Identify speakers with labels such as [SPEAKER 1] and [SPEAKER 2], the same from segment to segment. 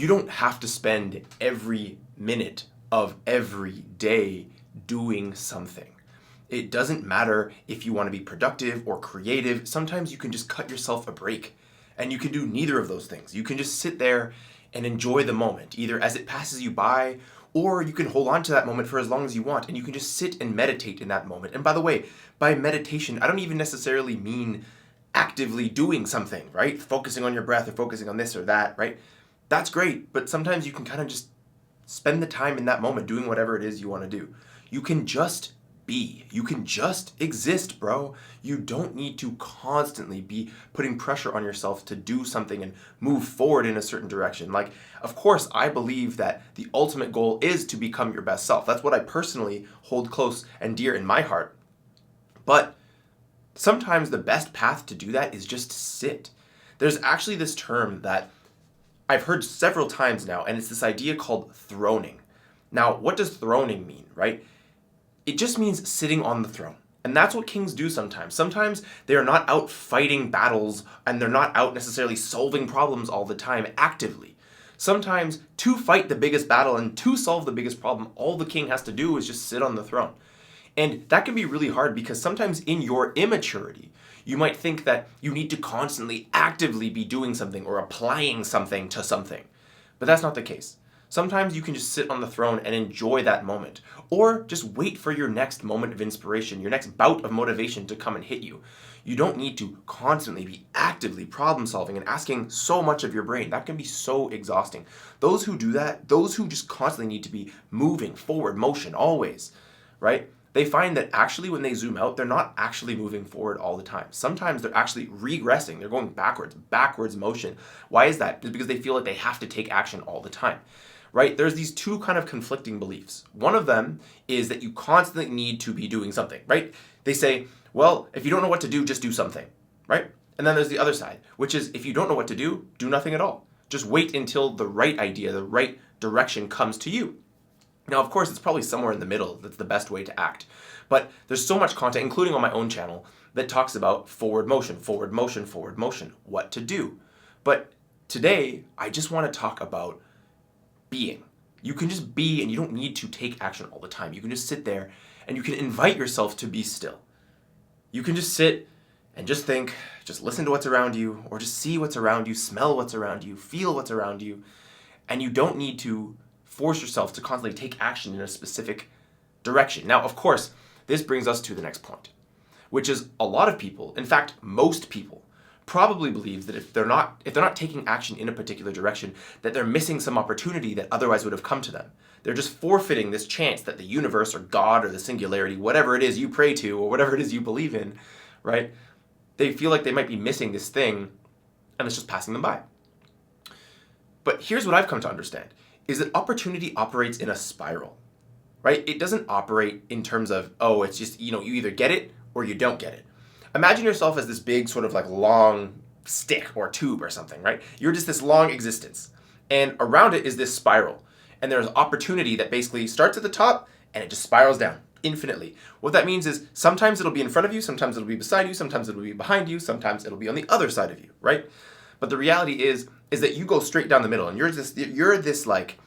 [SPEAKER 1] You don't have to spend every minute of every day doing something. It doesn't matter if you want to be productive or creative. Sometimes you can just cut yourself a break, and you can do neither of those things. You can just sit there and enjoy the moment, either as it passes you by, or you can hold on to that moment for as long as you want, and you can just sit and meditate in that moment. And by the way, by meditation, I don't even necessarily mean actively doing something, right? Focusing on your breath or focusing on this or that, right? That's great, but sometimes you can kind of just spend the time in that moment doing whatever it is you want to do. You can just be. You can just exist, bro. You don't need to constantly be putting pressure on yourself to do something and move forward in a certain direction. Like, of course, I believe that the ultimate goal is to become your best self. That's what I personally hold close and dear in my heart. But sometimes the best path to do that is just sit. There's actually this term that I've heard several times now, and it's this idea called throning. Now, what does throning mean, right? It just means sitting on the throne. And that's what kings do sometimes. Sometimes they are not out fighting battles, and they're not out necessarily solving problems all the time actively. Sometimes to fight the biggest battle and to solve the biggest problem, all the king has to do is just sit on the throne. And that can be really hard because sometimes in your immaturity, you might think that you need to constantly actively be doing something or applying something to something. But that's not the case. Sometimes you can just sit on the throne and enjoy that moment. Or just wait for your next moment of inspiration, your next bout of motivation to come and hit you. You don't need to constantly be actively problem solving and asking so much of your brain. That can be so exhausting. Those who do that, those who just constantly need to be moving forward, motion, always, right? They find that actually when they zoom out, they're not actually moving forward all the time. Sometimes they're actually regressing. They're going backwards motion. Why is that? It's because they feel like they have to take action all the time, right? There's these two kind of conflicting beliefs. One of them is that you constantly need to be doing something, right? They say, well, if you don't know what to do, just do something, right? And then there's the other side, which is if you don't know what to do nothing at all. Just wait until the right idea, the right direction comes to you. Now, of course, it's probably somewhere in the middle that's the best way to act. But there's so much content, including on my own channel, that talks about forward motion, what to do. But today, I just want to talk about being. You can just be, and you don't need to take action all the time. You can just sit there, and you can invite yourself to be still. You can just sit and just think, just listen to what's around you, or just see what's around you, smell what's around you, feel what's around you, and you don't need to force yourself to constantly take action in a specific direction. Now, of course, this brings us to the next point, which is a lot of people, in fact, most people, probably believes that if they're not taking action in a particular direction, that they're missing some opportunity that otherwise would have come to them. They're just forfeiting this chance that the universe or God or the singularity, whatever it is you pray to or whatever it is you believe in, right? They feel like they might be missing this thing and it's just passing them by. But here's what I've come to understand, is that opportunity operates in a spiral, right? It doesn't operate in terms of, oh, it's just, you either get it or you don't get it. Imagine yourself as this big sort of like long stick or tube or something, right? You're just this long existence. And around it is this spiral. And there's opportunity that basically starts at the top and it just spirals down infinitely. What that means is sometimes it'll be in front of you, sometimes it'll be beside you, sometimes it'll be behind you, sometimes it'll be on the other side of you, right? But the reality is that you go straight down the middle and you're this like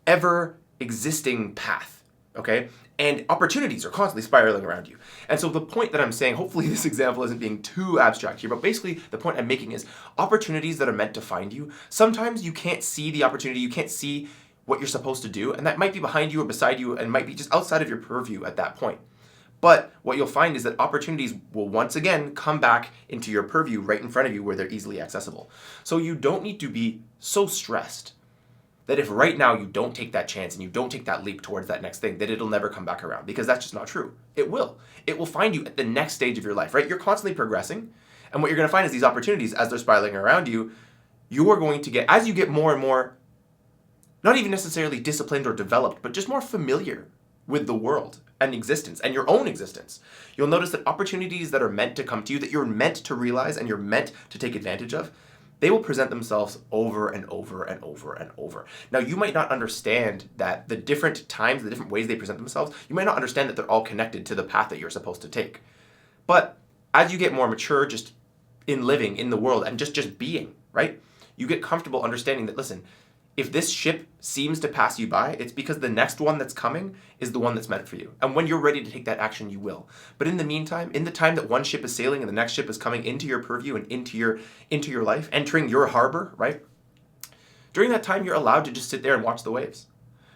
[SPEAKER 1] ever existing path, okay? And opportunities are constantly spiraling around you. And so the point that I'm saying, hopefully this example isn't being too abstract here, but basically the point I'm making is opportunities that are meant to find you, sometimes you can't see the opportunity, you can't see what you're supposed to do, and that might be behind you or beside you and might be just outside of your purview at that point. But what you'll find is that opportunities will once again come back into your purview right in front of you where they're easily accessible. So you don't need to be so stressed that if right now you don't take that chance and you don't take that leap towards that next thing, that it'll never come back around, because that's just not true. It will. It will find you at the next stage of your life, right? You're constantly progressing, and what you're going to find is these opportunities, as they're spiraling around you, you are going to get, as you get more and more, not even necessarily disciplined or developed, but just more familiar with the world and existence and your own existence, you'll notice that opportunities that are meant to come to you, that you're meant to realize and you're meant to take advantage of, they will present themselves over and over and over and over. Now, you might not understand that the different times, the different ways they present themselves, you might not understand that they're all connected to the path that you're supposed to take. But as you get more mature just in living in the world and just being, right? You get comfortable understanding that, listen, If this ship seems to pass you by, it's because the next one that's coming is the one that's meant for you. And when you're ready to take that action, you will. But in the meantime, in the time that one ship is sailing and the next ship is coming into your purview and into your life, entering your harbor, right? During that time, you're allowed to just sit there and watch the waves.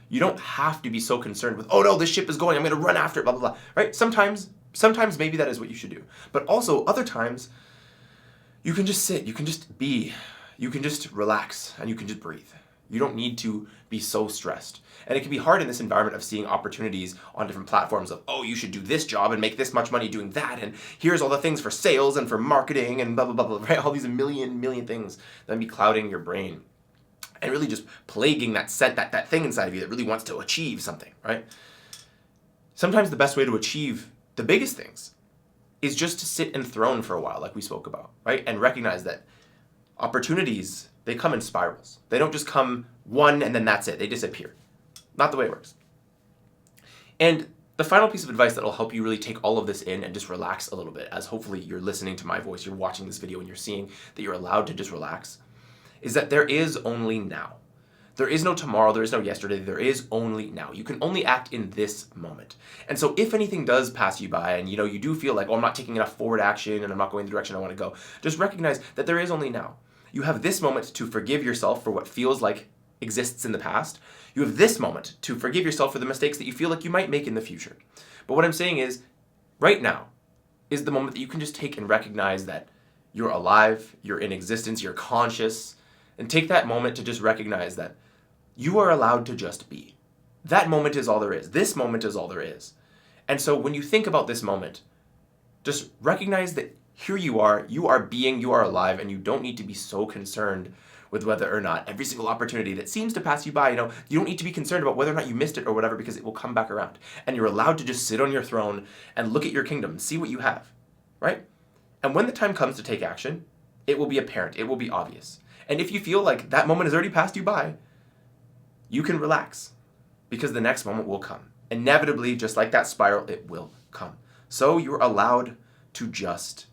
[SPEAKER 1] You don't have to be so concerned with, oh no, this ship is going, I'm going to run after it, blah, blah, blah, right? Sometimes maybe that is what you should do. But also, other times, you can just sit, you can just be, you can just relax, and you can just breathe. You don't need to be so stressed. And it can be hard in this environment of seeing opportunities on different platforms of, oh, you should do this job and make this much money doing that, and here's all the things for sales and for marketing and blah, blah, blah, blah, right? All these million things that be clouding your brain and really just plaguing that thing inside of you that really wants to achieve something, right? Sometimes the best way to achieve the biggest things is just to sit enthroned for a while, like we spoke about, right? And recognize that opportunities, they come in spirals. They don't just come one and then that's it. They disappear. Not the way it works. And the final piece of advice that will help you really take all of this in and just relax a little bit, as hopefully you're listening to my voice, you're watching this video and you're seeing that you're allowed to just relax, is that there is only now. There is no tomorrow, there is no yesterday, there is only now. You can only act in this moment. And so if anything does pass you by and you do feel like, oh, I'm not taking enough forward action and I'm not going the direction I want to go, just recognize that there is only now. You have this moment to forgive yourself for what feels like exists in the past. You have this moment to forgive yourself for the mistakes that you feel like you might make in the future. But what I'm saying is, right now is the moment that you can just take and recognize that you're alive, you're in existence, you're conscious, and take that moment to just recognize that you are allowed to just be. That moment is all there is. This moment is all there is. And so when you think about this moment, just recognize that here you are being, you are alive, and you don't need to be so concerned with whether or not every single opportunity that seems to pass you by, you don't need to be concerned about whether or not you missed it or whatever, because it will come back around. And you're allowed to just sit on your throne and look at your kingdom and see what you have, right? And when the time comes to take action, it will be apparent, it will be obvious. And if you feel like that moment has already passed you by, you can relax, because the next moment will come. Inevitably, just like that spiral, it will come. So you're allowed to just